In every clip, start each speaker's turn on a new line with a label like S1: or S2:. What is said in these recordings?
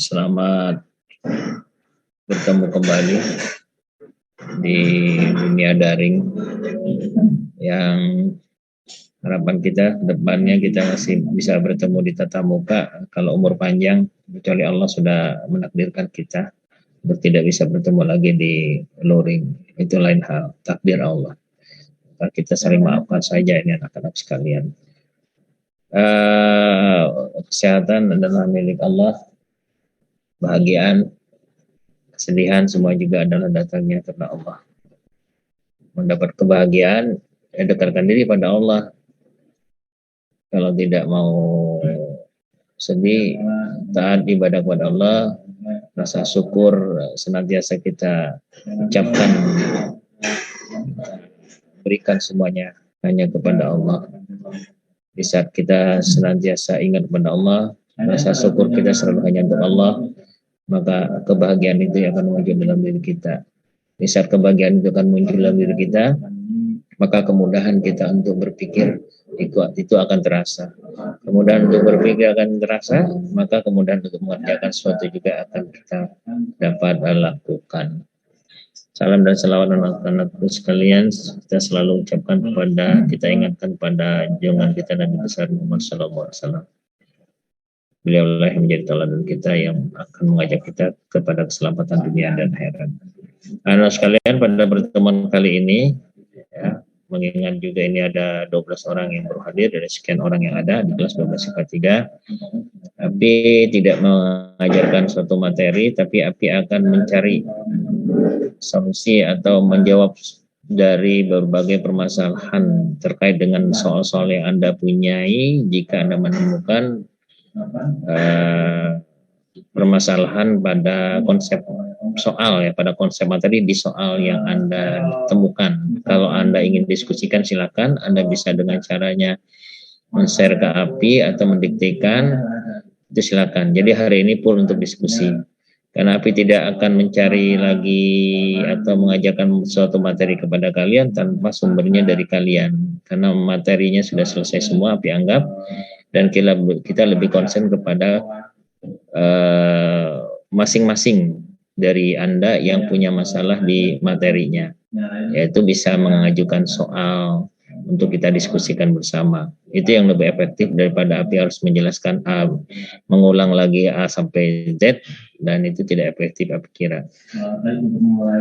S1: Selamat bertemu kembali di dunia daring yang harapan kita depannya kita masih bisa bertemu di tatap muka kalau umur panjang, kecuali Allah sudah menakdirkan kita untuk tidak bisa bertemu lagi di luring. Itu lain hal, takdir Allah. Kita saling maafkan saja ini anak-anak sekalian. Kesehatan adalah milik Allah, bahagian, kesedihan semua juga adalah datangnya karena Allah. Mendapat kebahagiaan, dekatkan diri pada Allah. Kalau tidak mau sedih, taat ibadah kepada Allah, rasa syukur senantiasa kita ucapkan, berikan semuanya hanya kepada Allah. Di saat kita senantiasa ingat kepada Allah, rasa syukur kita selalu hanya untuk Allah, maka kebahagiaan itu akan muncul dalam diri kita. Di saat kebahagiaan itu akan muncul dalam diri kita, maka kemudahan kita untuk berpikir itu akan terasa. Kemudahan untuk berpikir akan terasa, maka kemudahan untuk mengerjakan sesuatu juga akan kita dapat lakukan. Salam dan selawat anak-anakku sekalian kita selalu ucapkan kepada, kita ingatkan pada junjungan kita Nabi besar Muhammad SAW. Beliau lah yang menjadi teladan kita yang akan mengajak kita kepada keselamatan dunia dan akhirat. Anak sekalian, pada pertemuan kali ini ya, mengingat juga ini ada 12 orang yang baru hadir dari sekian orang yang ada di kelas 12 IPA 3. Api tidak mengajarkan suatu materi, tapi Api akan mencari solusi atau menjawab dari berbagai permasalahan terkait dengan soal-soal yang Anda punyai. Jika Anda menemukan permasalahan pada konsep soal ya, pada konsep materi di soal yang Anda temukan. Kalau Anda ingin diskusikan silakan, Anda bisa dengan caranya men-share ke Api atau mendiktekan, itu silakan. Jadi hari ini full untuk diskusi. Karena Api tidak akan mencari lagi atau mengajarkan suatu materi kepada kalian tanpa sumbernya dari kalian. Karena materinya sudah selesai semua Api anggap, dan kita lebih konsen kepada masing-masing dari Anda yang punya masalah di materinya, yaitu bisa mengajukan soal untuk kita diskusikan bersama. Itu yang lebih efektif daripada Api harus menjelaskan A, mengulang lagi A sampai Z, dan itu tidak efektif Api kira.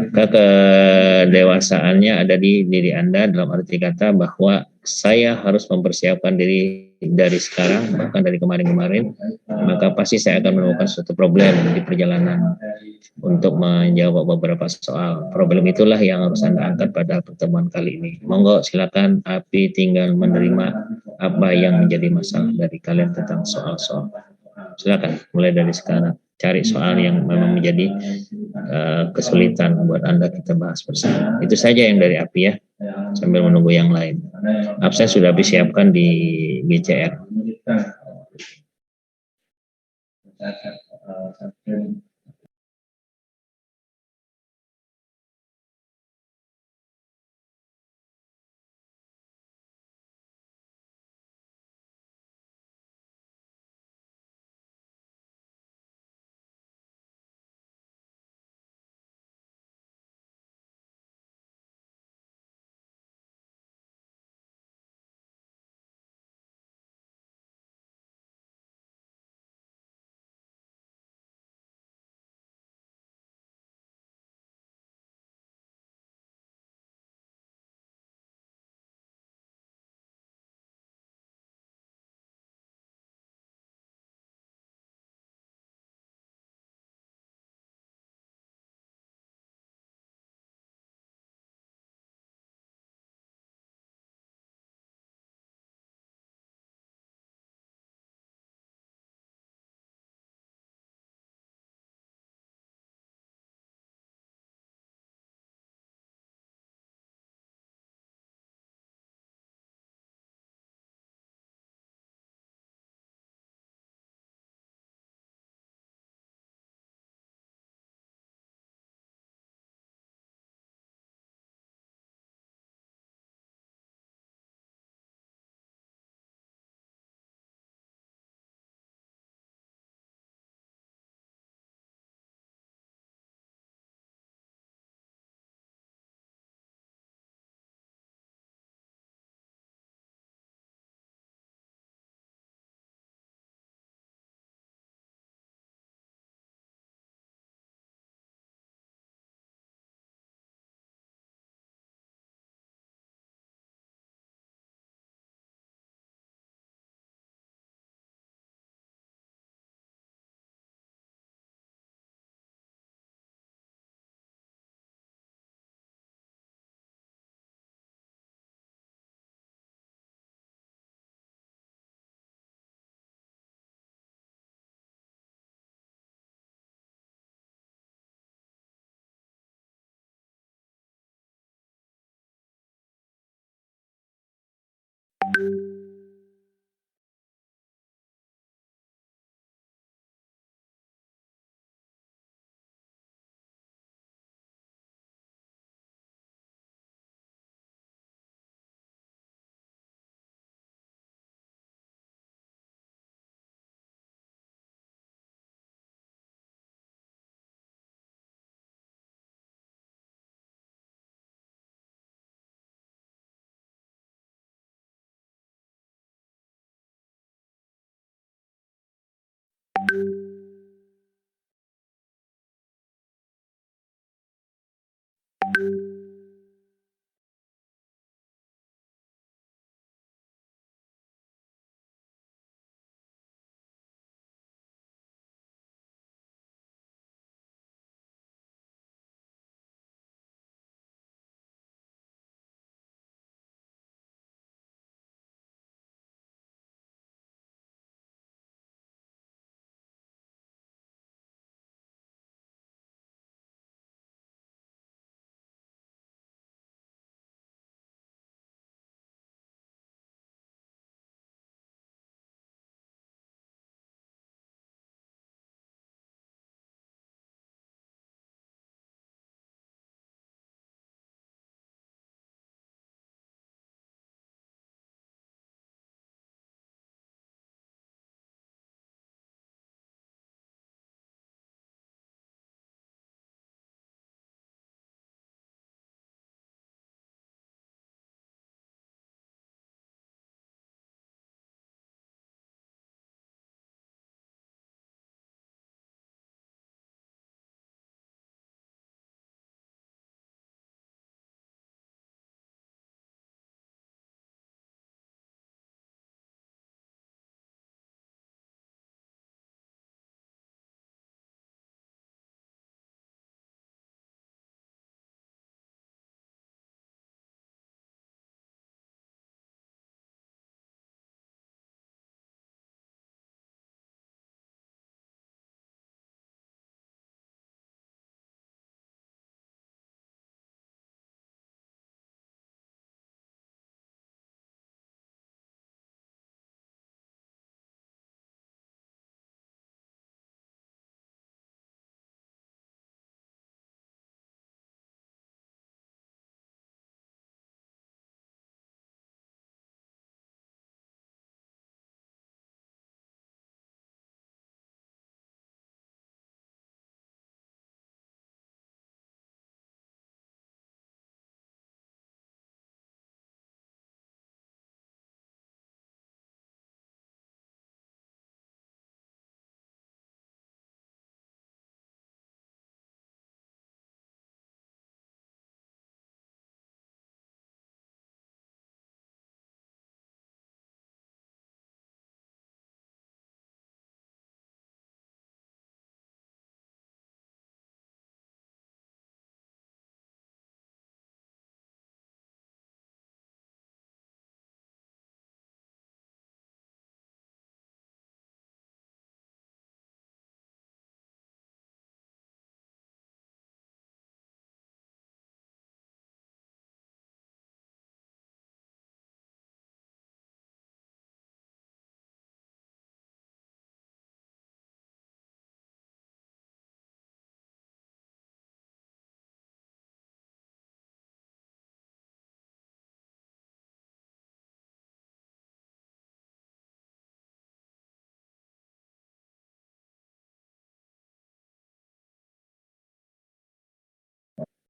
S1: Kedewasaannya ada di diri Anda, dalam arti kata bahwa saya harus mempersiapkan diri dari sekarang, bahkan dari kemarin-kemarin, maka pasti saya akan menemukan suatu problem di perjalanan untuk menjawab beberapa soal. Problem itulah yang harus Anda angkat pada pertemuan kali ini. Monggo silakan, Api tinggal menerima apa yang menjadi masalah dari kalian tentang soal-soal. Silakan mulai dari sekarang, cari soal yang memang menjadi kesulitan buat Anda, kita bahas bersama. Itu saja yang dari Api ya, sambil menunggu yang lain. Absen sudah disiapkan di GCR.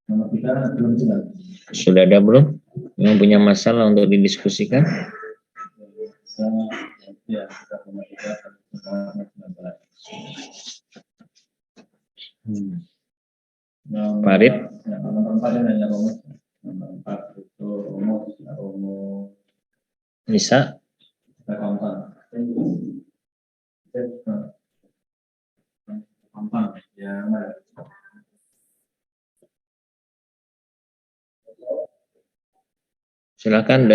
S2: Nomor 3 belum sudah.
S1: Sudah ada belum? Yang punya masalah untuk didiskusikan?
S2: Ya, 3,3
S1: Farid?
S2: Nomor 4 hanya rumus. Nomor 4 itu rumus,
S1: Bisa?
S2: gampang. Gampang, ya.
S1: Silakan,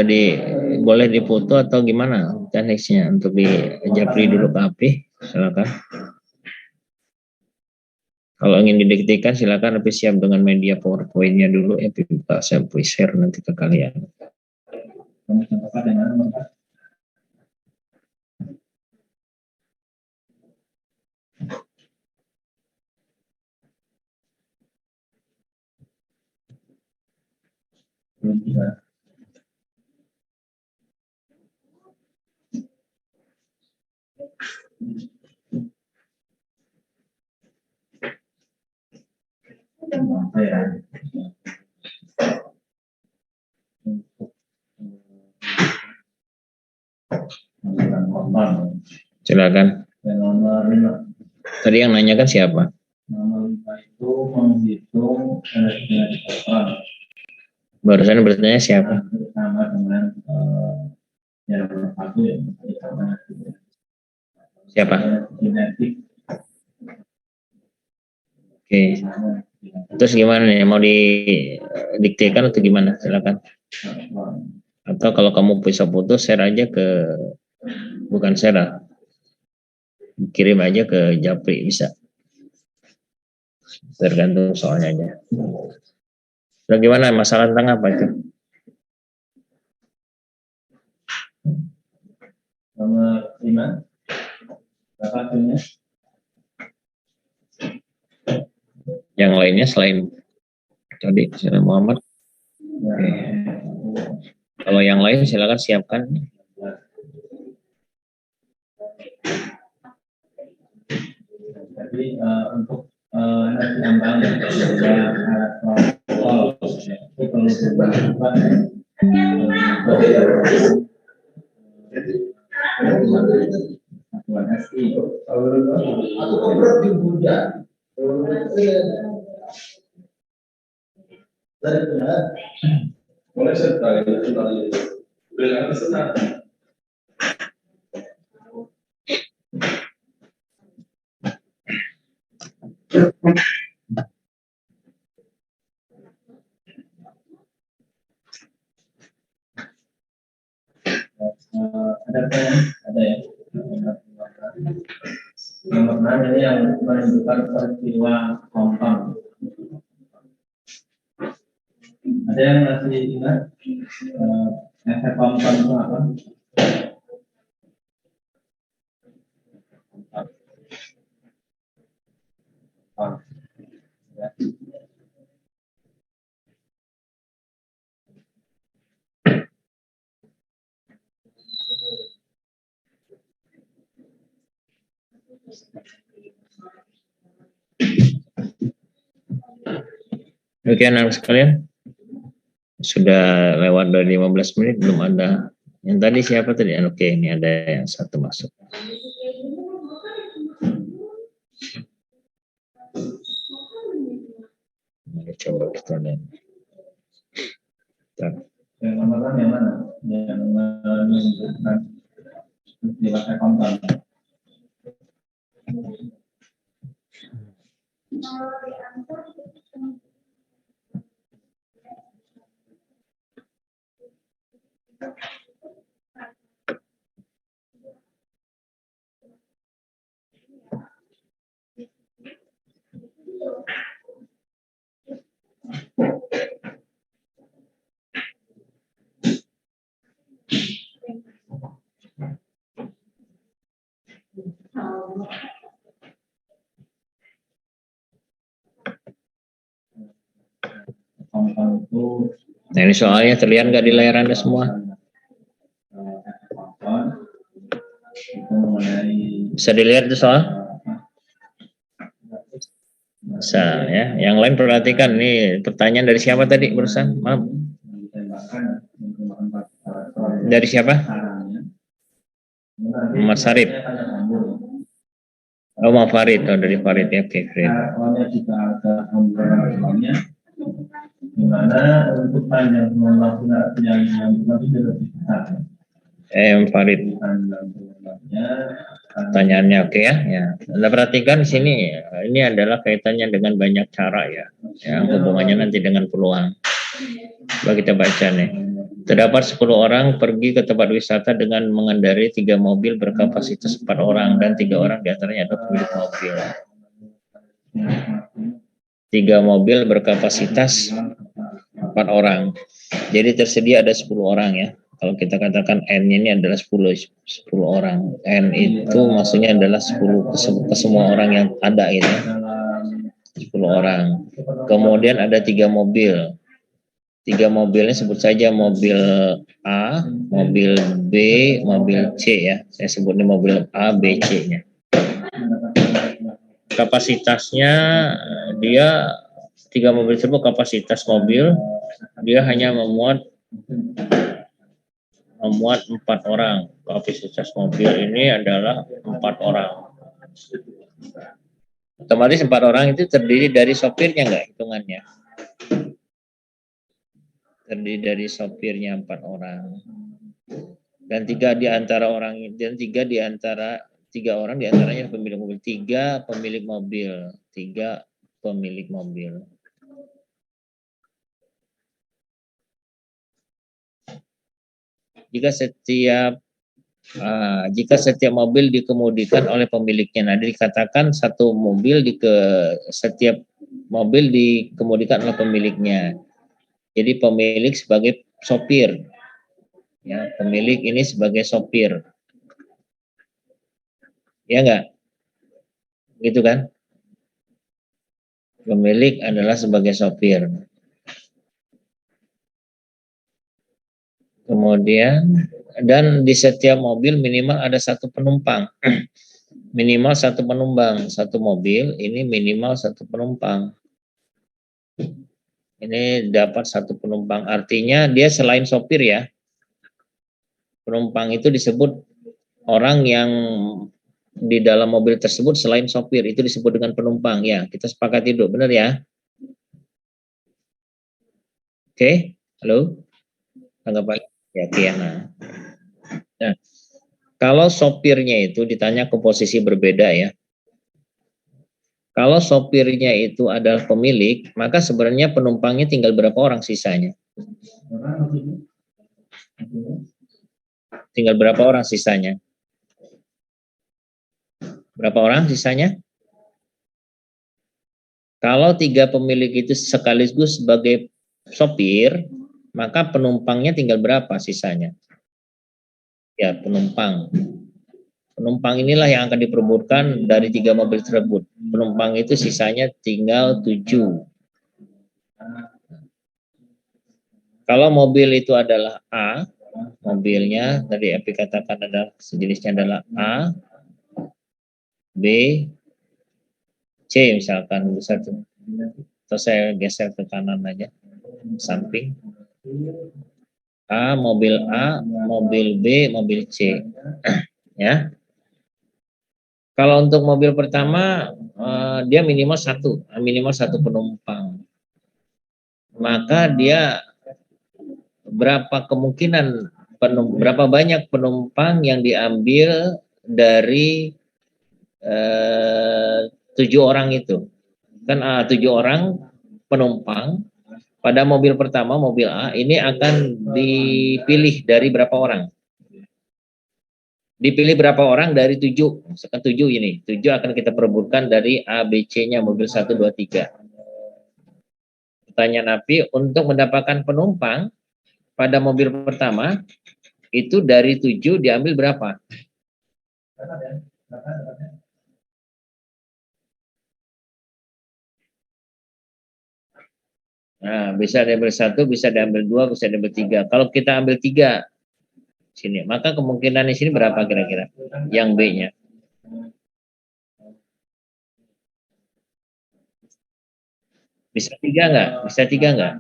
S1: boleh difoto atau gimana teknisnya untuk di japri dulu ke HP. Silakan. Kalau ingin didiktikan silakan, tapi siap dengan media PowerPoint-nya dulu ya, buka saya share nanti ke kalian.
S2: Belum bisa.
S1: Silakan.
S2: Nomor 5.
S1: Tadi yang nanyakan siapa?
S2: Nomor 5 itu menghitung energi total.
S1: Barusan bertanya siapa?
S2: Sama dengan yang nomor 1 ya.
S1: Siapa?
S2: Kinetik.
S1: Oke. Terus gimana nih? Mau didiktikan atau gimana? Silakan. Atau kalau kamu bisa foto, share aja bukan share, kirim aja ke Japri, bisa. Tergantung soalnya aja. Bagaimana, masalah tentang apa itu?
S2: Nomor 5. Berapa hasilnya?
S1: Yang lainnya selain tadi, Muhammad. Oke. Kalau yang lain silakan siapkan.
S2: Jadi untuk energi tambahan itu perlu dibuat satuan SI. Boleh serta ada ya. Nomor 6 ini yang menunjukkan peristiwa compound. Ada yang masih ingat efek compound itu apa?
S1: Oke, anak sekalian, sudah lewat dari 15 menit, belum ada. Yang tadi siapa tadi? Oke, ini ada yang satu masuk. Coba kita lihat.
S2: Yang nomor 6 yang mana? Yang menunjukkan peristiwa compound.
S1: Nah, ini soalnya terlihat nggak di layar Anda semua? Bisa dilihat itu soal? Bisa ya. Yang lain perhatikan nih pertanyaan dari siapa tadi barusan? Maaf. Dari siapa? Mas Sarip. Oh, Mas Farid. Oh, dari Farid ya. Oke, Farid.
S2: Dimana untuk panjang yang lebih besar.
S1: Farid. Pertanyaannya oke ya. Ya. Anda perhatikan di sini ini adalah kaitannya dengan banyak cara ya. Yang hubungannya nanti dengan peluang. Coba kita baca nih. Terdapat 10 orang pergi ke tempat wisata dengan mengendarai 3 mobil berkapasitas 4 orang dan 3 orang diantaranya adalah pemilik mobil. 3 mobil berkapasitas 4 orang. Jadi tersedia ada 10 orang ya. Kalau kita katakan N ini adalah 10 orang. N itu maksudnya adalah 10 ke semua orang yang ada gitu. 10 orang. Kemudian ada 3 mobil. 3 mobilnya sebut saja mobil A, mobil B, mobil C ya. Saya sebutnya mobil A, B, C-nya. Kapasitasnya dia 3 mobil tersebut kapasitas mobil dia hanya memuat 4 orang. Kapasitas mobil ini adalah 4 orang. Otomatis 4 orang itu terdiri dari sopirnya enggak hitungannya? Terdiri dari sopirnya 4 orang. Dan 3 di antara orang dan 3 di antara 3 orang di antaranya pemilik mobil, 3 pemilik mobil, 3 pemilik mobil. Jika setiap mobil dikemudikan oleh pemiliknya, nah dikatakan satu mobil setiap mobil dikemudikan oleh pemiliknya. Jadi pemilik sebagai sopir, ya pemilik ini sebagai sopir, ya enggak, gitu kan? Pemilik adalah sebagai sopir. Kemudian dan di setiap mobil minimal ada 1 penumpang. Minimal 1 penumpang, 1 mobil ini minimal 1 penumpang. Ini dapat 1 penumpang, artinya dia selain sopir ya. Penumpang itu disebut orang yang di dalam mobil tersebut selain sopir, itu disebut dengan penumpang ya. Kita sepakati dulu, benar ya? Oke, halo? Tanggapan? Ya, oke ya. Nah, kalau sopirnya itu ditanya ke posisi berbeda ya. Kalau sopirnya itu adalah pemilik, maka sebenarnya penumpangnya tinggal berapa orang sisanya? Tinggal berapa orang sisanya? Berapa orang sisanya? Kalau 3 pemilik itu sekaligus sebagai sopir, maka penumpangnya tinggal berapa sisanya? Ya, penumpang. Penumpang inilah yang akan diperebutkan dari 3 mobil tersebut. Penumpang itu sisanya tinggal 7. Kalau mobil itu adalah A, mobilnya tadi Epi katakan adalah sejenisnya adalah A, B, C misalkan satu. Atau saya geser ke kanan aja, samping. A, mobil B, mobil C. Ya. Kalau untuk mobil pertama dia minimal satu penumpang. Maka dia berapa banyak penumpang yang diambil dari 7 orang itu. Kan 7 orang penumpang pada mobil pertama, mobil A ini akan dipilih dari berapa orang? Dipilih berapa orang dari 7? Misalkan 7 ini. 7 akan kita perebutkan dari A, B, C-nya mobil 1, 2, 3. Pertanyaan Api, untuk mendapatkan penumpang pada mobil pertama itu dari 7 diambil berapa? Nah, bisa diambil 1, bisa diambil 2, bisa diambil 3. Kalau kita ambil 3 sini, maka kemungkinan di sini berapa kira-kira? Yang B-nya. Bisa 3 nggak? Bisa 3 nggak?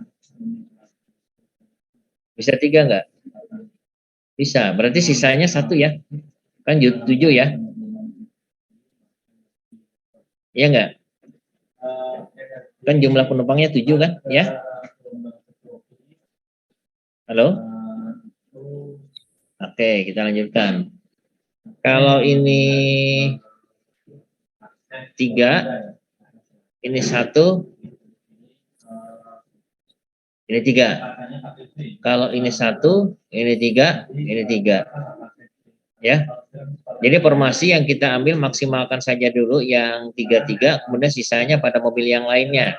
S1: Bisa 3 nggak? Bisa. Berarti sisanya 1 ya? Kan 7 ya? Iya nggak? Kan jumlah penumpangnya 7 kan? Ya? Halo? Oke, kita lanjutkan. Kalau ini 3, ini 1, ini 3. Kalau ini 1, ini 3, ini 3. Ya. Jadi formasi yang kita ambil maksimalkan saja dulu yang 3-3, kemudian sisanya pada mobil yang lainnya.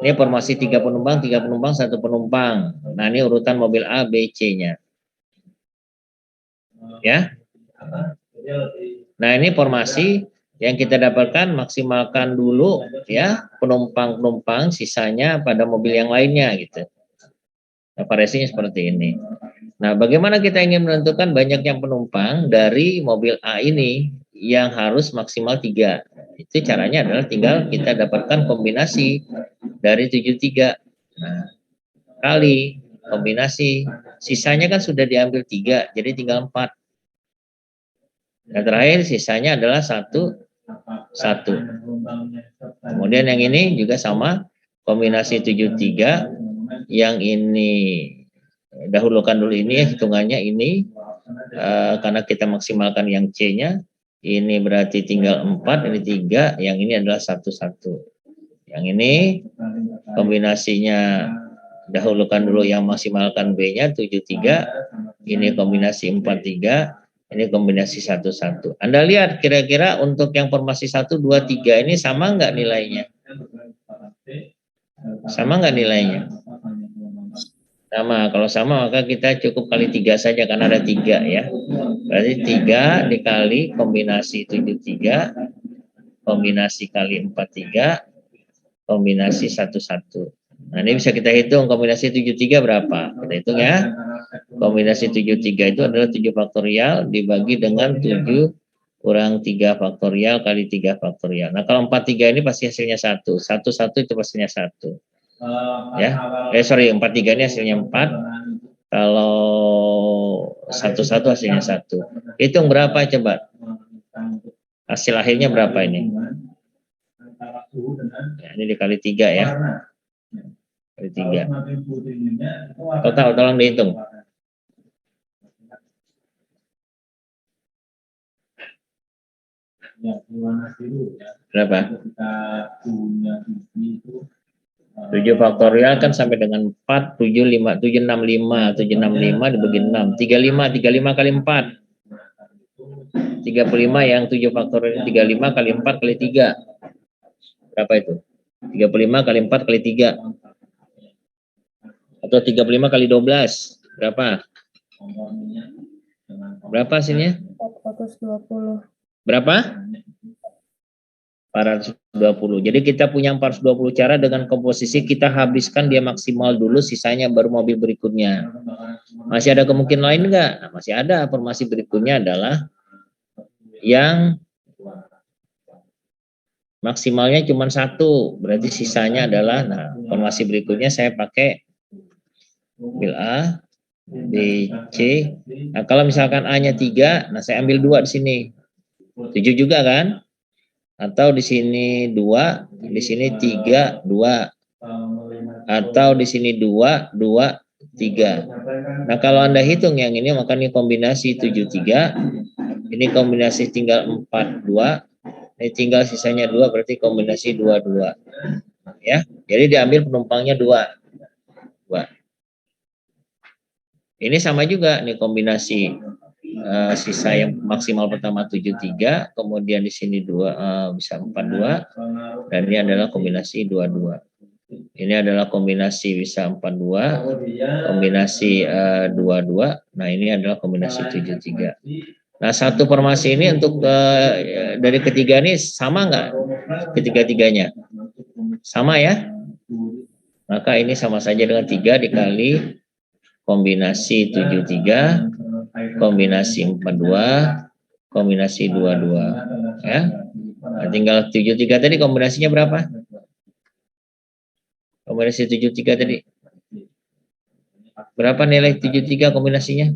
S1: Ini formasi 3 penumpang, 3 penumpang, 1 penumpang. Nah, ini urutan mobil A, B, C-nya. Ya. Nah, ini formasi yang kita dapatkan maksimalkan dulu ya penumpang-penumpang, sisanya pada mobil yang lainnya gitu. Nah, variasinya seperti ini. Nah, bagaimana kita ingin menentukan banyaknya penumpang dari mobil A ini yang harus maksimal 3? Itu caranya adalah tinggal kita dapatkan kombinasi dari 73. Nah, kali kombinasi, sisanya kan sudah diambil 3, jadi tinggal 4. Dan terakhir sisanya adalah 1. Kemudian yang ini juga sama, kombinasi 73, yang ini dahulukan dulu ini hitungannya ini karena kita maksimalkan yang C-nya, ini berarti tinggal 4, ini 3, yang ini adalah 1. Yang ini kombinasinya dahulukan dulu yang maksimalkan B-nya 73, ini kombinasi 43, ini kombinasi 1. Anda lihat kira-kira untuk yang formasi 1, 2, 3 ini sama nggak nilainya? Sama nggak nilainya? Sama. Kalau sama maka kita cukup kali 3 saja karena ada 3 ya. Berarti 3 dikali kombinasi 73, kombinasi kali 43, kombinasi 1. Nah, ini bisa kita hitung kombinasi 73 berapa? Kita hitung ya. Kombinasi 73 itu adalah 7 faktorial dibagi dengan 7 kurang 3 faktorial kali 3 faktorial. Nah, kalau 43 ini pasti hasilnya 1. 1 itu pastinya 1. Ya. 43 ini hasilnya 4. Kalau 1 hasilnya 1. Hitung berapa coba? Hasil akhirnya berapa ini? Ya, ini dikali 3 ya. Kali 3. Total, tolong dihitung. Berapa? 7 faktorial kan sampai dengan 4, 7, 5, 765 dibagi 6, 35 kali 4. 35 yang 7 faktorial, 35 kali 4 kali 3. Berapa itu? 35 kali 4 kali 3. Atau 35 kali 12. Berapa? Berapa hasilnya?
S3: 420.
S1: Berapa? 420. Jadi kita punya 420 cara dengan komposisi kita habiskan dia maksimal dulu, sisanya baru mobil berikutnya. Masih ada kemungkinan lain enggak? Nah, masih ada. Formasi berikutnya adalah yang maksimalnya cuma 1, berarti sisanya adalah, nah formasi berikutnya saya pakai mobil A, B, C. Nah, kalau misalkan A-nya 3, nah saya ambil 2 di sini. 7 juga kan? Atau di sini 2, di sini 3, 2. Atau di sini 2, 2, 3. Nah, kalau Anda hitung yang ini, maka ini kombinasi 73. Ini kombinasi tinggal 4, 2. Ini tinggal sisanya 2, berarti kombinasi 2, 2. Ya, jadi diambil penumpangnya 2. Ini sama juga nih kombinasi sisa yang maksimal pertama 73, kemudian di sini 2 bisa 42, dan ini adalah kombinasi 22. Ini adalah kombinasi bisa 42, kombinasi 22. Nah, ini adalah kombinasi 73. Nah, satu formasi ini untuk dari ketiga ini sama nggak ketiga-tiganya? Sama ya? Maka ini sama saja dengan 3 dikali kombinasi 73, kombinasi 42, kombinasi 22. Ya. Nah, tinggal 73 tadi kombinasinya berapa? Kombinasi 73 tadi. Berapa nilai 73 kombinasinya?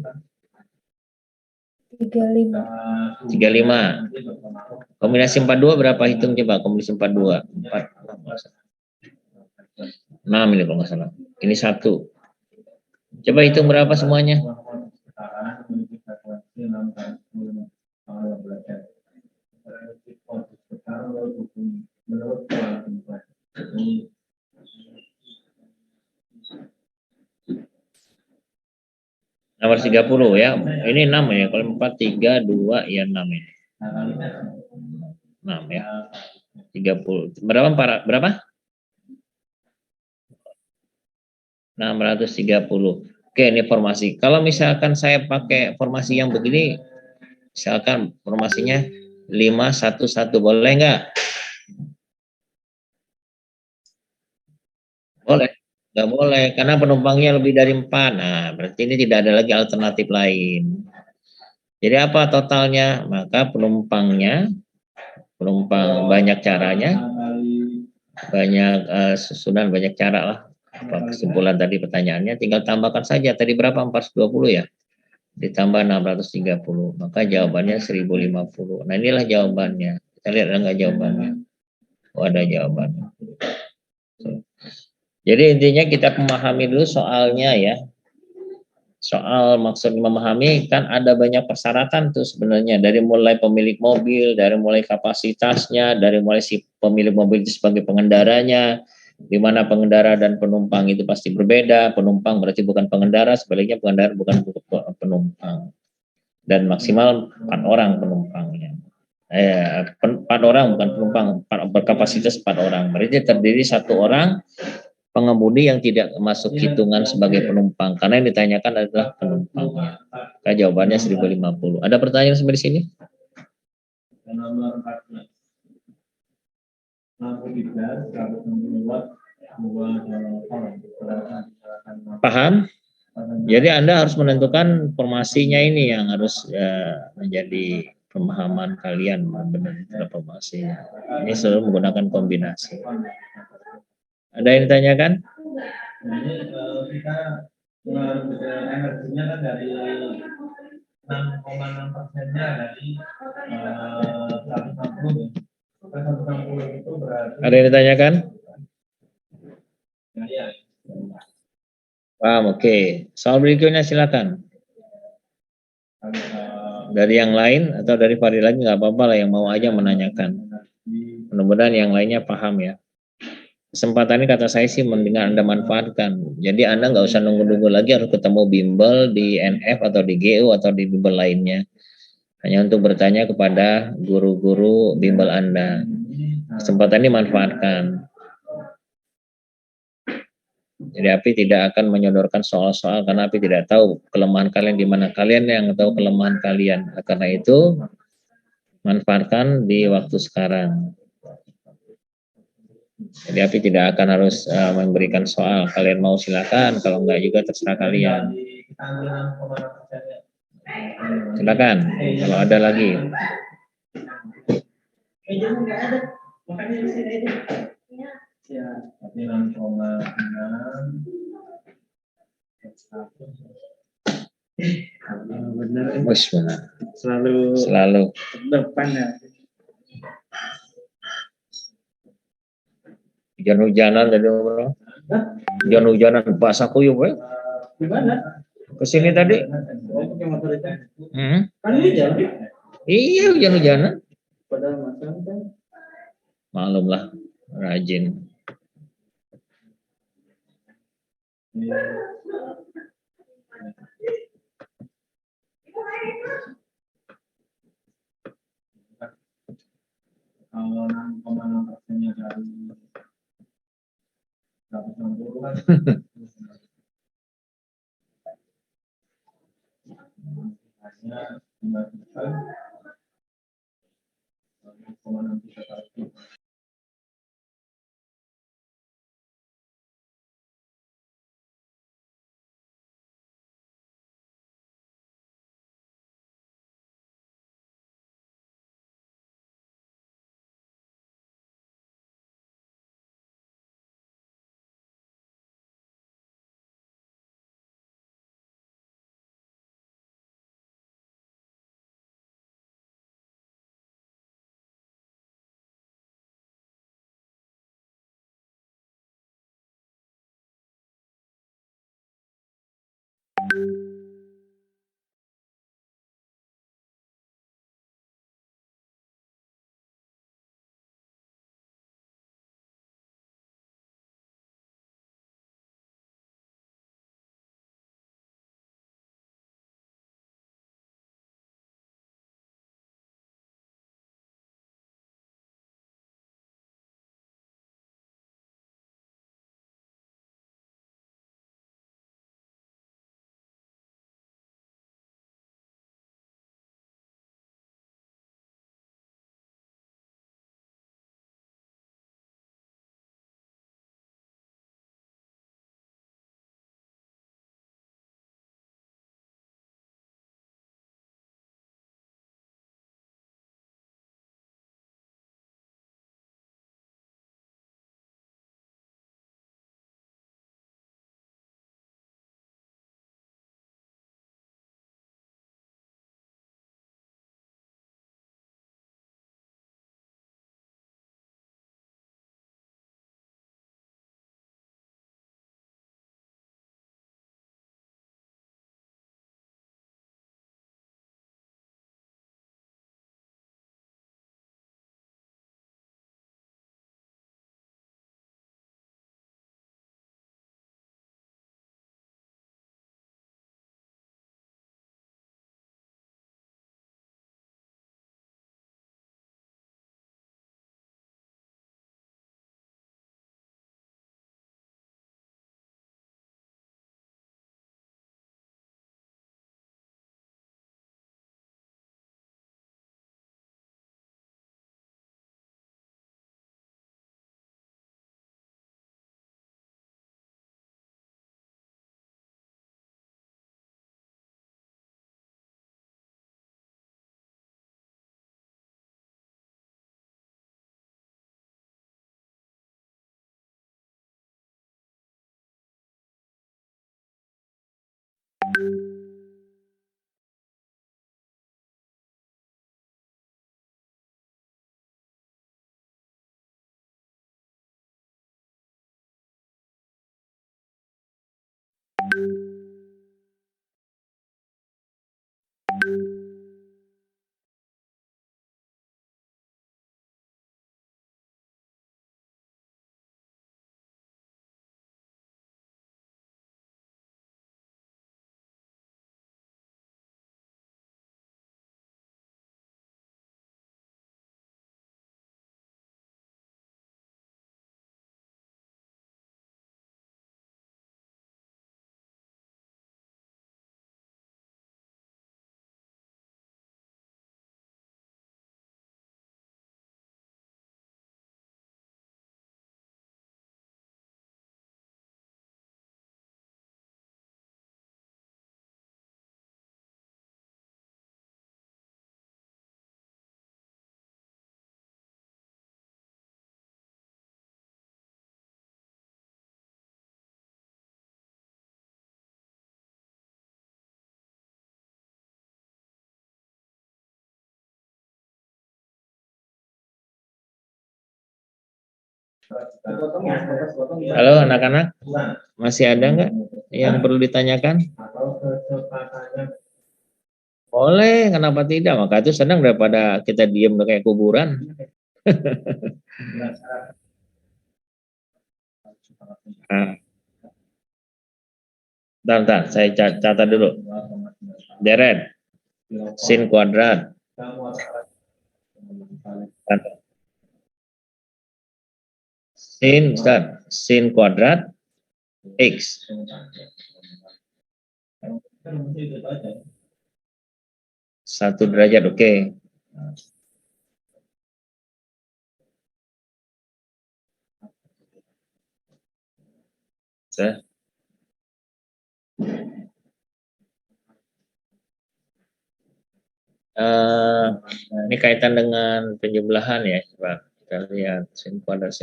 S3: 35.
S1: 35. Kombinasi 42 berapa, hitung coba kombinasi 42. 6 ini kalau nggak salah. Ini 1. Coba hitung berapa semuanya. Nomor 30 ya. Ini 6 ya. Kalau 4, 3, 2 ya 6 ini. 6 ya. 30. Berapa? 630. Oke, ini formasi. Kalau misalkan saya pakai formasi yang begini, misalkan formasinya 511, boleh nggak? Boleh. Nggak boleh, karena penumpangnya lebih dari 4. Nah, berarti ini tidak ada lagi alternatif lain. Jadi apa totalnya? Maka penumpang banyak caranya, banyak susunan, banyak cara lah. Apa kesimpulan tadi pertanyaannya, tinggal tambahkan saja. Tadi berapa? 420 ya? Ditambah 630, maka jawabannya 1050. Nah, inilah jawabannya. Kita lihat ada nggak jawabannya. Oh, ada jawabannya. Jadi intinya kita memahami dulu soalnya ya. Soal maksud memahami, kan ada banyak persyaratan tuh sebenarnya, dari mulai pemilik mobil, dari mulai kapasitasnya, dari mulai si pemilik mobil itu sebagai pengendaranya, di mana pengendara dan penumpang itu pasti berbeda. Penumpang berarti bukan pengendara, sebaliknya pengendara bukan penumpang. Dan maksimal 4 orang penumpangnya. 4 orang bukan penumpang, berkapasitas 4 orang. Berarti terdiri 1 orang pengemudi yang tidak masuk hitungan sebagai penumpang, karena yang ditanyakan adalah penumpangnya. Maka jawabannya 1050. Ada pertanyaan sampai di sini? Paham? Jadi Anda harus menentukan formasinya, ini yang harus menjadi pemahaman kalian, benar formasinya. Ini selalu menggunakan kombinasi. Ada yang ditanyakan?
S2: Jadi kita energinya kan dari 6,6%-nya dari 160. 160 itu berarti.
S1: Ada yang ditanyakan?
S2: Ya.
S1: Paham, oke. Soal berikutnya silakan. Dari yang lain atau dari Fahri lagi nggak apa-apa lah, yang mau aja menanyakan. Mudah-mudahan yang lainnya paham ya. Kesempatan ini kata saya sih mendingan Anda manfaatkan. Jadi Anda nggak usah nunggu-nunggu lagi harus ketemu bimbel di NF atau di GU atau di bimbel lainnya. Hanya untuk bertanya kepada guru-guru bimbel Anda. Kesempatan ini manfaatkan. Jadi Api tidak akan menyodorkan soal-soal karena Api tidak tahu kelemahan kalian di mana. Kalian yang tahu kelemahan kalian. Karena itu manfaatkan di waktu sekarang. Jadi Api tidak akan harus memberikan soal. Kalian mau silakan, kalau enggak juga terserah kalian. Silakan, kalau ada lagi. Benar. Selalu depan ya. Hujan-hujanan tadi bro. Hujan-hujanan basah kuyup ya. Gimana? Kesini tadi. Kan hujan. Iya, hujan-hujanan. Maklum lah, rajin.
S2: Kalau 6,6%-nya dari 160 hanya 9,6%.
S1: Halo anak-anak, masih ada nggak yang perlu ditanyakan? Boleh, kenapa tidak? Maka itu senang daripada kita diem kayak kuburan. Nah, bentar, saya catat dulu. Deret, sin kuadrat. Sin, Ustaz, sin kuadrat X. 1 derajat, oke. Saya ini kaitan dengan penjumlahan ya, Pak. Kita lihat sin kuadrat.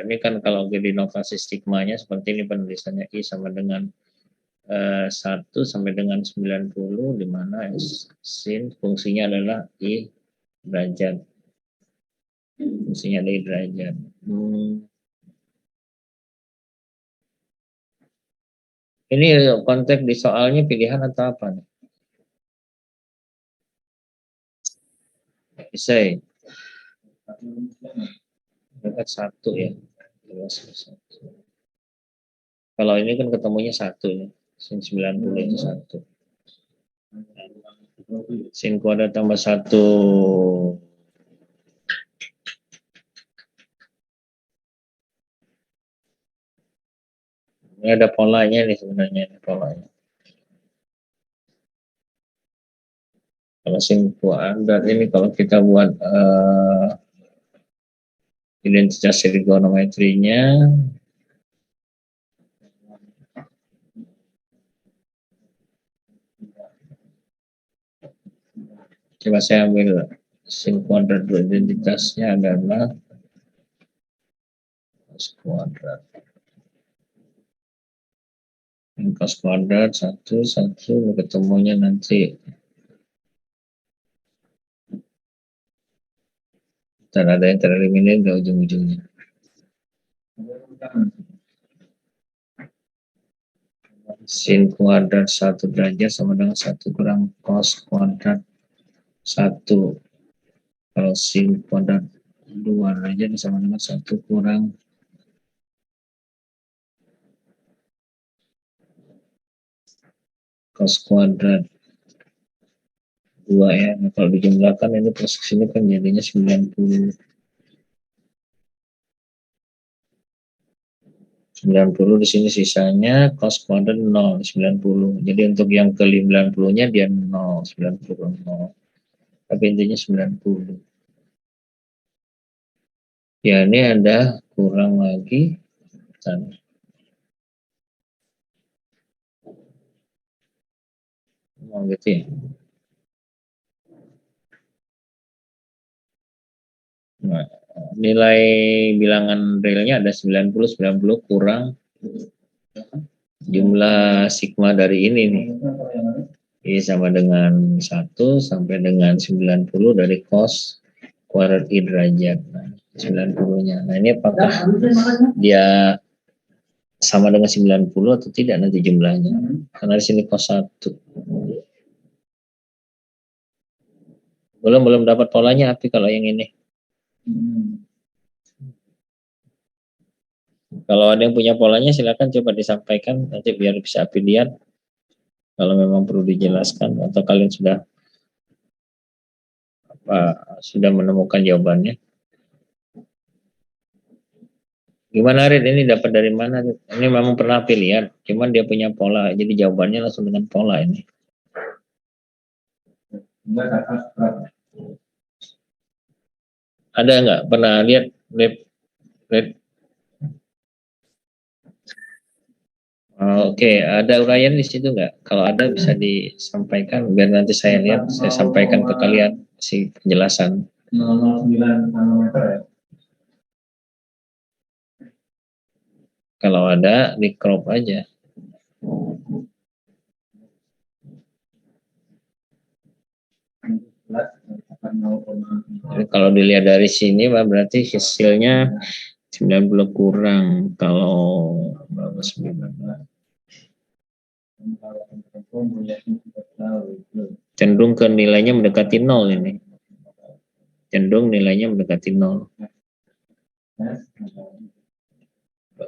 S1: Ini kan kalau di inovasi stigmanya seperti ini penulisannya I sama dengan 1 sampai dengan 90, di mana sin fungsinya adalah I derajat. Fungsinya adalah I derajat. Ini konteks di soalnya pilihan atau apa nih? Esai. Dekat satu ya. Kalau ini kan ketemunya satu ya. Sin 90 itu satu. Sin kuadrat tambah satu. Ini ada polanya nih sebenarnya, ini polanya. Kalau sin kuadrat ini kalau kita buat identitas trigonometrinya, coba saya ambil sin kuadrat dulu, identitasnya adalah cos kuadrat. Cos kuadrat satu ketemunya nanti dan ada yang tereliminir di ujung-ujungnya. Sin kuadrat 1 derajat sama dengan 1 kurang cos kuadrat 1. Kalau sin kuadrat 2 derajat sama dengan 1 kurang cos kuadrat 2 ya. Nah, kalau dijumlahkan ini posisinya kan jadinya 90. 90 di sini sisanya cos kuadrat 0, 90. Jadi untuk yang ke 90-nya dia 0, 90 0. Tapi intinya 90. Ya, ini ada kurang lagi. Oh, gitu ya. Nah, nilai bilangan realnya ada 90 kurang jumlah sigma dari ini nih. Ini sama dengan 1 sampai dengan 90 dari cos kuadrat I derajat. Nah, 90-nya. Nah, ini apakah dia sama dengan 90 atau tidak nanti jumlahnya? Karena di sini cos 1. Belum dapat polanya, tapi kalau yang ini. Kalau ada yang punya polanya silakan coba disampaikan nanti biar bisa Api lihat. Kalau memang perlu dijelaskan atau kalian sudah menemukan jawabannya. Gimana Rid, ini dapat dari mana? Ini memang pernah pilihan, cuman dia punya pola, jadi jawabannya langsung dengan pola ini. Ada nggak pernah lihat Rid? Oke, ada uraian di situ nggak? Kalau ada bisa disampaikan biar nanti saya lihat, saya sampaikan ke kalian si penjelasan. 0,9 nanometer ya? Kalau ada di crop aja. Jadi kalau dilihat dari sini berarti hasilnya 90 kurang. Kalau berapa 19? Cenderung ke nilainya mendekati 0 ini. Cenderung nilainya mendekati 0.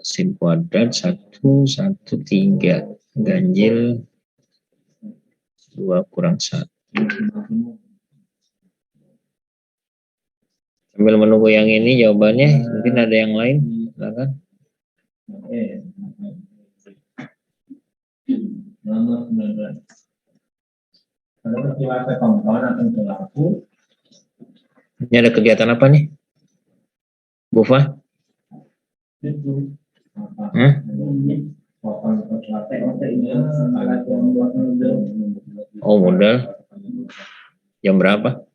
S1: Sin kuadrat 1, 1, 3. Ganjil 2 kurang 1. Sambil menunggu yang ini jawabannya, mungkin ada yang lain, silakan. Ini ada kegiatan apa nih, Bufa? Oh, modal. Jam berapa?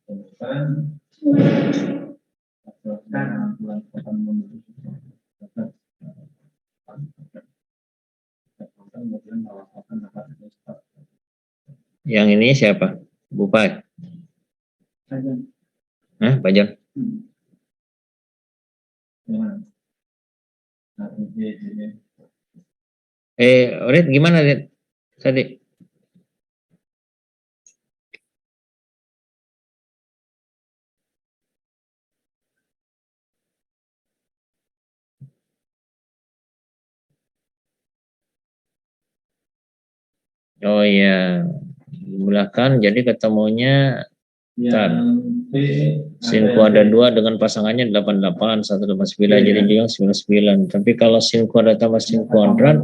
S1: Yang ini siapa? Bupa? Pak John? Red gimana Red tadi? Oh iya, belakang jadi ketemunya tar. Sin kuadrat 2 dengan pasangannya 88, 189, jadi juga 99. Tapi kalau sin kuadrat tambah sin kuadrat,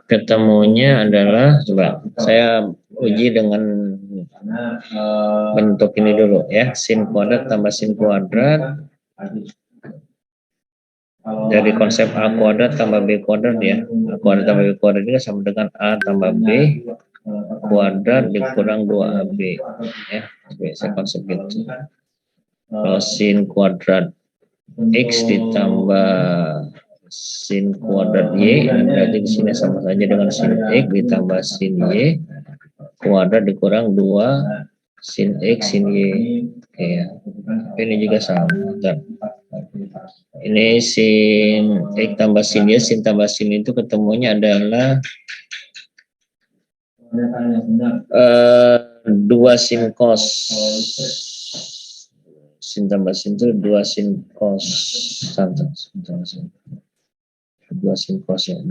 S1: ketemunya adalah, coba saya uji dengan bentuk ini dulu ya, sin kuadrat tambah sin kuadrat. Dari konsep A kuadrat tambah B kuadrat ya, A kuadrat tambah B kuadrat ini sama dengan A tambah B kuadrat dikurang 2AB ya, biasa konsep gitu. Kalau sin kuadrat X ditambah sin kuadrat Y, berarti di sini sama saja dengan sin X ditambah sin Y kuadrat dikurang 2 sin X sin Y. Oke ya. Ini juga sama. Dan ini sin X tambah sin Y, sin tambah sin itu ketemunya adalah 2 sin cos. Sin tambah sin itu 2 sin cos. 2 sin cos ya. 2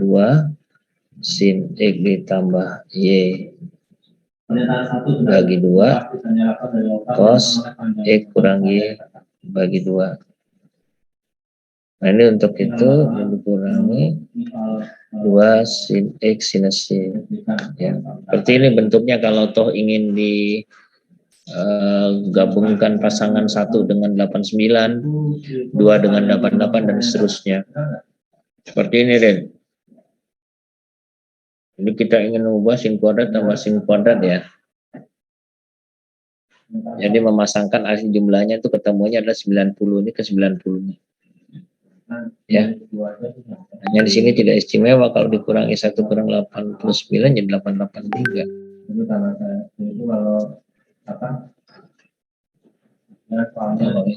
S1: sin X ditambah Y bagi 2 cos X kurang Y bagi 2. Nah ini untuk itu dikurangi 2 sin X sinus Y ya. Seperti ini bentuknya kalau toh ingin di gabungkan pasangan 1 dengan 89, 2 dengan 88 dan seterusnya. Seperti ini Ren. Jadi kita ingin mengubah sin kuadrat tambah sin kuadrat ya. Jadi memasangkan arti jumlahnya itu ketemunya adalah 90, ini ke 90. Ya. Hanya di sini tidak istimewa kalau dikurangi 1 kurang 89 jadi 883.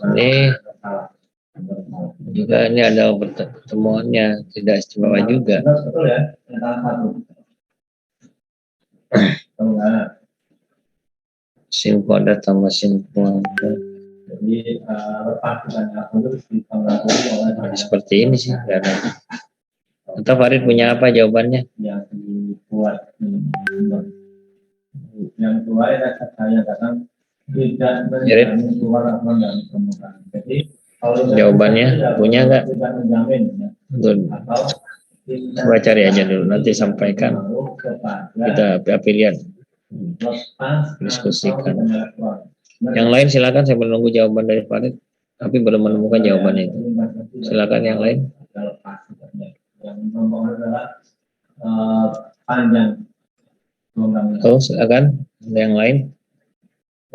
S1: Ini juga ini ada pertemuannya tidak istimewa juga. Sin kuadrat tambah sin kuadrat. Seperti ini sih, enggak ada. Atau Farid punya apa jawabannya?
S2: Yang tua saya datang tidak keluar dari permukaan. Jadi
S1: jawabannya punya nggak? Coba cari aja dulu, nanti sampaikan. Kita lihat, diskusikan. Yang lain silakan, saya menunggu jawaban dari Farid, tapi belum menemukan jawabannya itu. Silakan yang lain.
S2: Yang nomor adalah panjang.
S1: Oh, silakan. Ada yang lain?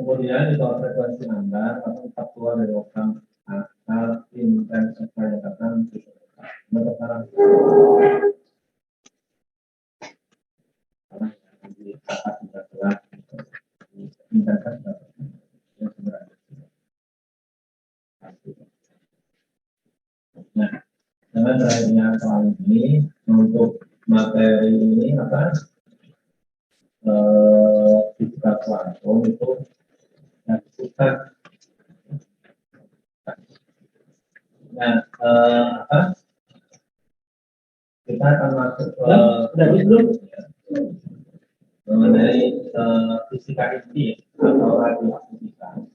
S2: Kemudian di bawah frekuensi Anda atau tetap keluar dari oktan asal intens saya katakan sekarang nah, dengan terakhirnya soal ini untuk materi ini apa fisika kuantum itu yang kita apa kita akan masuk mengenai fisika inti atau radioaktivitas.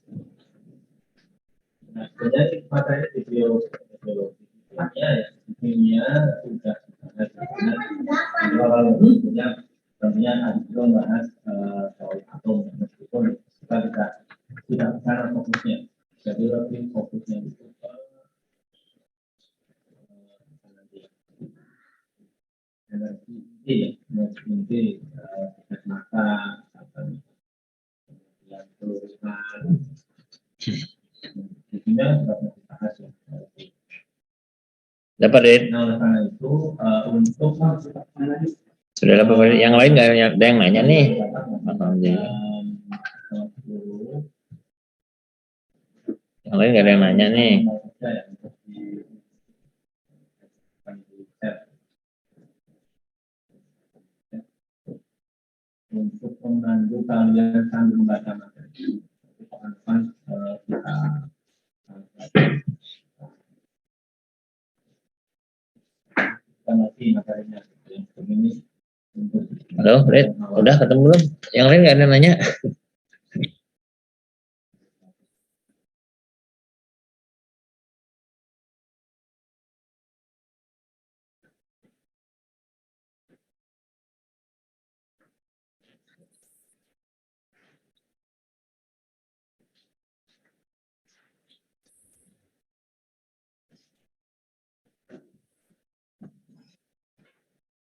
S2: Nah, sebenarnya materi biologinya ya, kimia sudah kalau tentunya ada membahas soal atom, meskipun kita tidak secara fokusnya, jadi lebih fokusnya itu energi inti mata yang pelurusan intinya sudah dibahas ya.
S1: Dapat Red?
S2: Nah oleh karena itu untuk
S1: sudah dapat Red. Yang lain nggak ada yang nanya nih? Alhamdulillah. Yang lain nggak ada yang nanya nih.
S2: untuk memandu kalian sambil membaca materi. Teman-teman kita nanti materinya yang ini.
S1: Halo, Red, udah ketemu belum? Yang lain nggak ada nanya?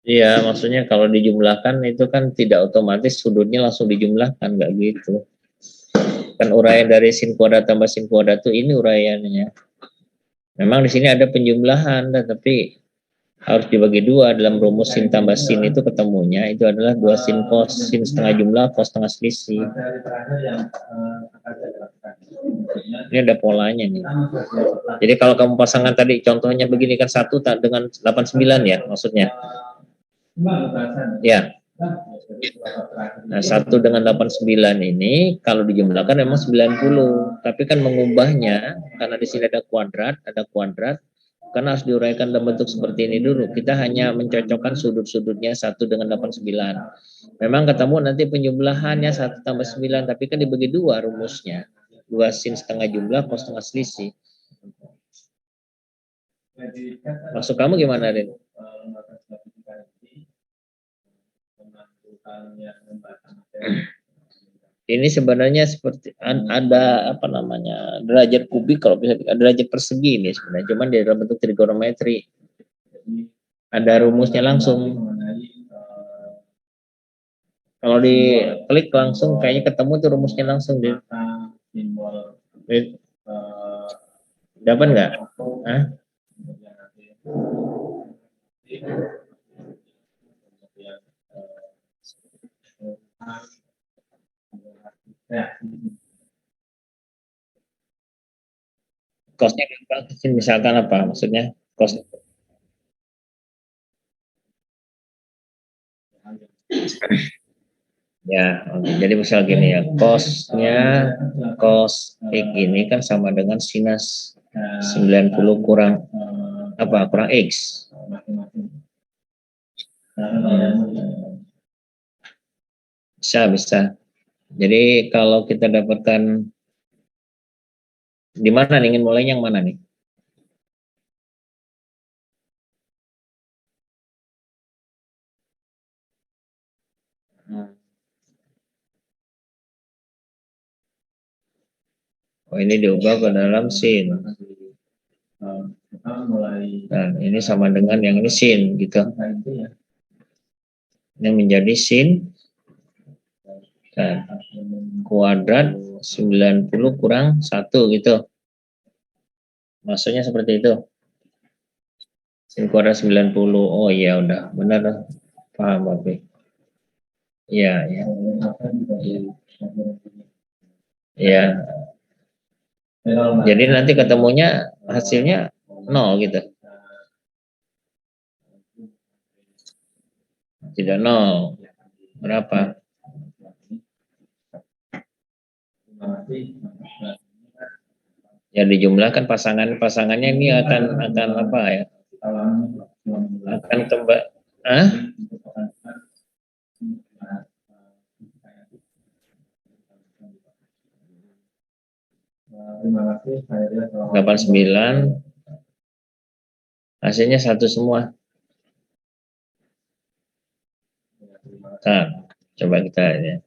S1: Iya, maksudnya kalau dijumlahkan itu kan tidak otomatis sudutnya langsung dijumlahkan, nggak gitu. Kan uraian dari sin kuadrat tambah sin kuadrat itu ini uraiannya. Memang di sini ada penjumlahan, tapi harus dibagi dua. Dalam rumus sin tambah sin itu ketemunya itu adalah 2 sin cos, sin setengah jumlah, cos setengah selisih. Ini ada polanya nih. Jadi kalau kamu pasangan tadi contohnya begini kan 1 dengan 89 ya maksudnya. Ya. Nah, 1 dengan 89 ini kalau dijumlahkan memang 90, tapi kan mengubahnya karena di sini ada kuadrat, karena harus diuraikan dalam bentuk seperti ini dulu. Kita hanya mencocokkan sudut-sudutnya 1 dengan 89. Memang ketemu nanti penjumlahannya 1 tambah 9, tapi kan dibagi 2 rumusnya. 2 sin setengah jumlah, cos setengah selisih. Maksud kamu gimana, Rin? Ini sebenarnya seperti ada apa namanya derajat kubik, kalau bisa derajat persegi ini sebenarnya, cuman di dalam bentuk trigonometri ada rumusnya langsung. Kalau diklik langsung kayaknya ketemu tuh rumusnya langsung di dapat nggak? Hah? Cosnya misalkan apa maksudnya? Cos ya, oke. Jadi misal gini ya, cosnya cos x ini kan sama dengan sinus 90 kurang apa? Kurang x. Bisa. Jadi kalau kita dapatkan di mana nih, ingin mulainya yang mana nih? Oh, ini diubah ke dalam sin. Nah, ini sama dengan yang ini sin gitu. Ini menjadi sin kuadrat 90 kurang 1 gitu. Maksudnya seperti itu. Sin kuadrat 90. Oh iya udah, benar. Paham, Bapak. Iya, ya. Ya. Jadi nanti ketemunya hasilnya 0 gitu. Tidak 0. Berapa? Ya dijumlahkan pasangannya ini akan apa ya? Akan kembali. Terima kasih. 89. Hasilnya 1 semua. Nah, coba kita ya.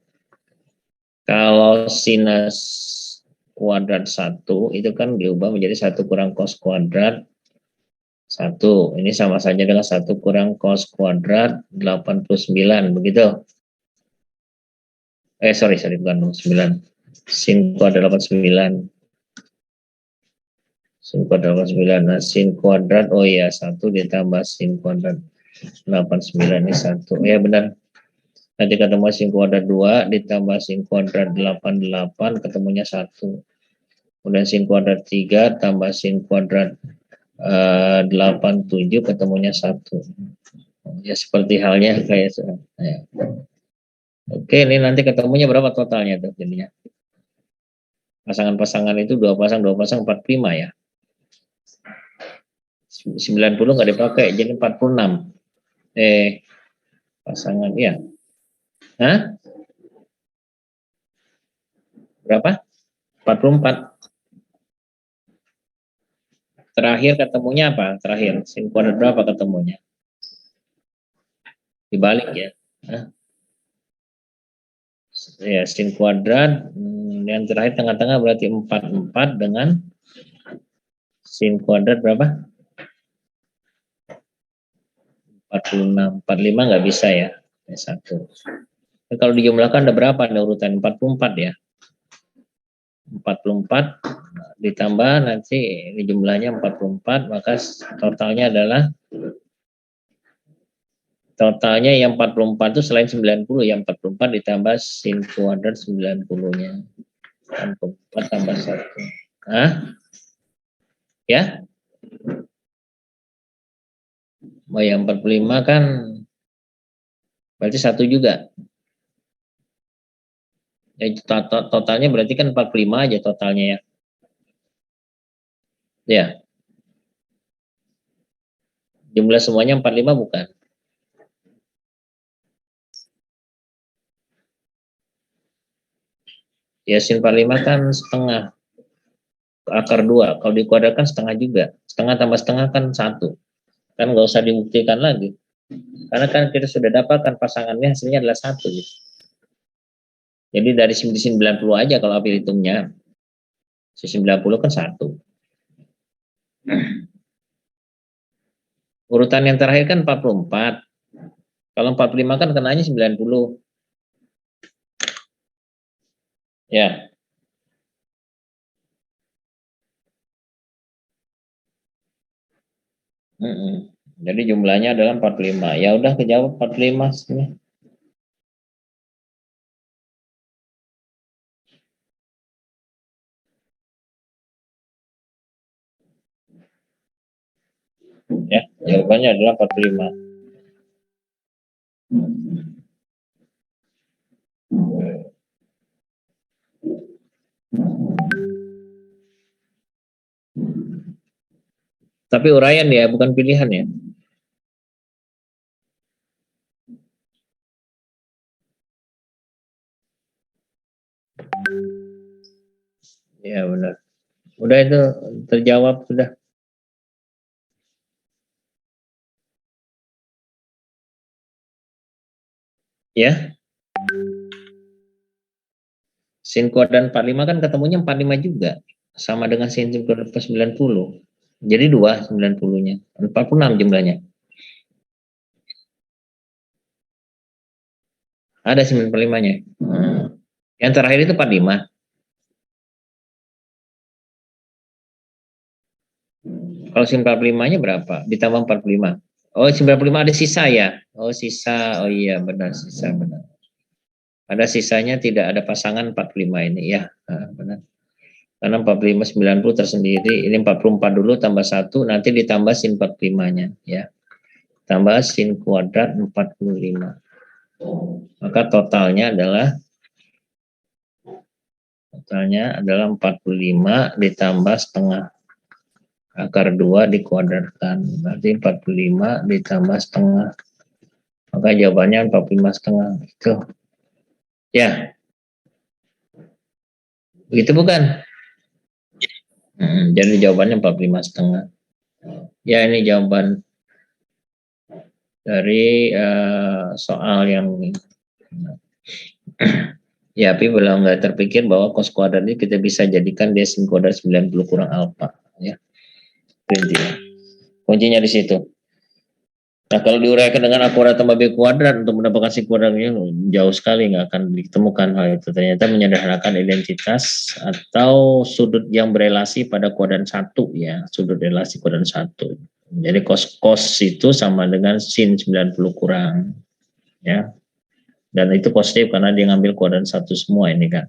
S1: Kalau sinus kuadrat 1 itu kan diubah menjadi 1 kurang cos kuadrat 1. Ini sama saja dengan 1 kurang cos kuadrat 89, begitu? Sorry, bukan 9. Sin kuadrat 89. Sin kuadrat 89. Nah, sin kuadrat, oh iya, 1 ditambah sin kuadrat 89 ini 1. Ya benar. Nanti ketemu sin kuadrat 2 ditambah sin kuadrat 88 ketemunya 1. Kemudian sin kuadrat 3 tambah sin kuadrat 87 ketemunya 1. Ya seperti halnya kayak ya. Oke, ini nanti ketemunya berapa totalnya tuh jadinya? Pasangan-pasangan itu dua pasang 45 ya. 90 nggak dipakai, jadi 46. Pasangan ya. Hah? Berapa? 44. Terakhir ketemunya apa? Terakhir sin kuadrat berapa ketemunya? Dibalik ya. Hah? Ya, sin kuadrat yang terakhir tengah-tengah berarti 44 dengan sin kuadrat berapa? 46. 45 nggak bisa ya. Satu. Nah, kalau dijumlahkan ada berapa? Ada urutan 44 ya. 44 ditambah nanti ini jumlahnya 44, maka totalnya yang 44 itu selain 90 yang 44 ditambah sin kuadrat 90-nya. 44 tambah 1. Hah? Ya? Oh, yang 45 kan berarti 1 juga. Ya, totalnya berarti kan 45 aja totalnya ya. Ya. Jumlah semuanya 45 bukan? Ya, sin 45 kan setengah. Akar 2. Kalau dikuadratkan setengah juga. Setengah tambah setengah kan 1. Kan nggak usah dibuktikan lagi. Karena kan kita sudah dapatkan pasangannya hasilnya adalah 1 gitu. Jadi dari 90 aja kalau ambil hitungnya. 90 kan 1. Urutan yang terakhir kan 44. Kalau 45 kan kenanya 90. Ya. Jadi jumlahnya adalah 45. Ya udah kejawab 45 sini. Ya, jawabannya adalah 45. Tapi uraian ya, bukan pilihan ya. Ya benar. Udah itu terjawab sudah. Ya. Sin kuadrat 45 kan ketemunya 45 juga. Sama dengan sin kuadrat 90. Jadi 2 90-nya. 46 jumlahnya. Ada 95-nya. Yang terakhir itu 45. Kalau sin 45-nya berapa? Ditambah 45. Oh, 95 ada sisa ya? Oh, sisa. Oh iya, benar sisa benar. Ada sisanya tidak ada pasangan 45 ini ya. Nah, benar. Karena 45 90 tersendiri, ini 44 dulu tambah 1 nanti ditambah sin 45-nya ya. Tambah sin kuadrat 45. Maka totalnya adalah 45 ditambah setengah. Akar 2 dikuadratkan. Berarti 45 ditambah setengah. Maka jawabannya 45 setengah. Itu. Ya. Begitu bukan? Jadi jawabannya 45 setengah. Ya, ini jawaban dari soal yang ya, tapi belum nggak terpikir bahwa cos kuadrat ini kita bisa jadikan dia sin kuadrat 90 kurang alfa ya. Kuncinya di situ. Nah, kalau diuraikan dengan akurat tambah B kuadrat untuk mendapatkan sin kuadratnya jauh sekali nggak akan ditemukan hal itu. Ternyata menyederhanakan identitas atau sudut yang berelasi pada kuadran 1 ya, sudut relasi kuadran 1. Jadi cos itu sama dengan sin 90 kurang ya. Dan itu positif karena dia ngambil kuadran 1 semua ini kan.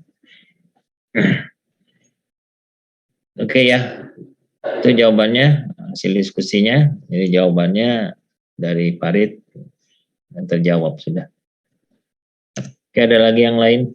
S1: Oke ya. Itu jawabannya, hasil diskusinya. Jadi jawabannya dari Farid yang terjawab sudah. Oke, ada lagi yang lain?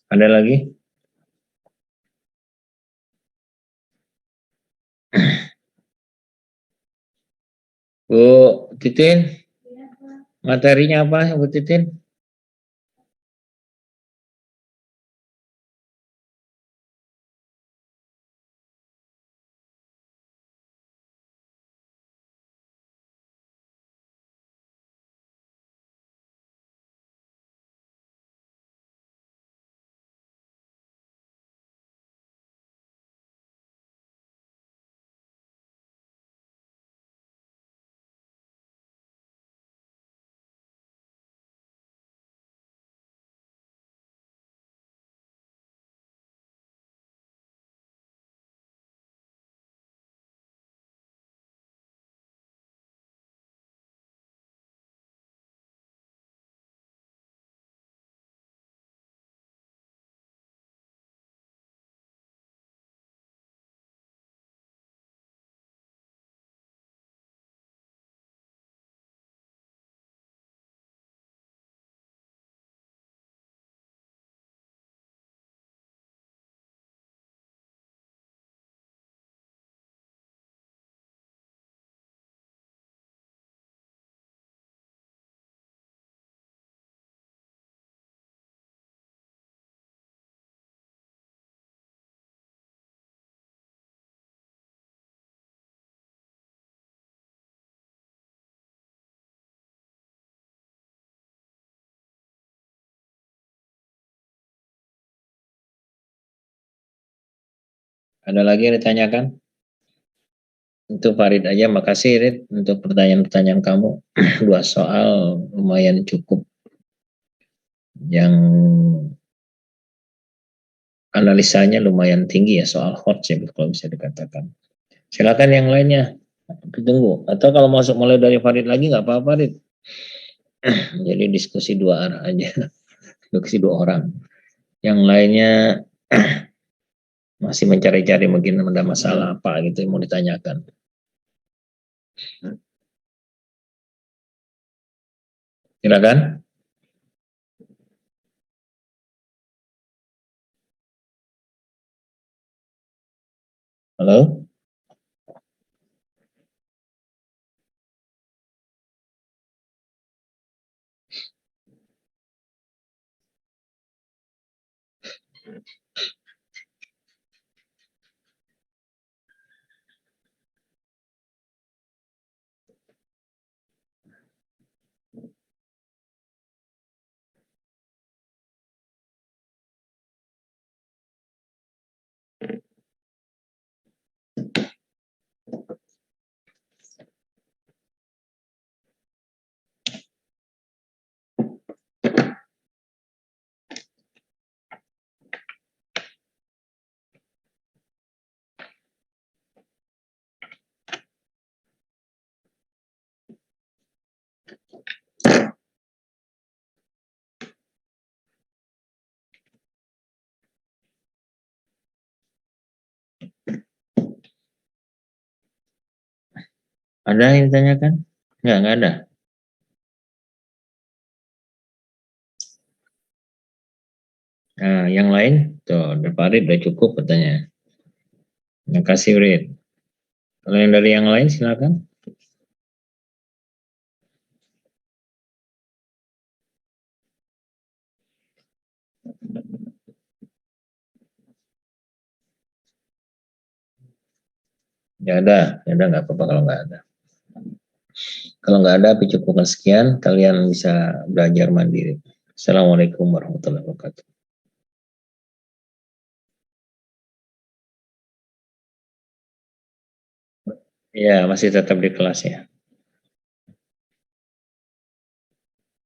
S1: Ada lagi? Bu Titin, materinya apa Bu Titin? Ada lagi yang ditanyakan? Untuk Farid aja, makasih Rid untuk pertanyaan-pertanyaan kamu. Dua soal lumayan cukup. Yang analisanya lumayan tinggi ya soal hot ya kalau bisa dikatakan. Silakan yang lainnya ditunggu. Atau kalau masuk mulai dari Farid lagi nggak apa-apa Farid. Jadi diskusi dua arah aja, diskusi dua orang. Yang lainnya masih mencari-cari mungkin ada masalah apa gitu yang mau ditanyakan. Silakan. Halo. Ada yang ditanyakan? Nggak ada. Nah, yang lain? Tuh, dari Farid udah cukup katanya. Terima kasih, Rid. Kalau yang dari yang lain, silakan. Ya ada nggak apa-apa kalau nggak ada. Kalau nggak ada, cukupkan sekian. Kalian bisa belajar mandiri. Assalamualaikum warahmatullahi wabarakatuh. Ya, masih tetap di kelas ya.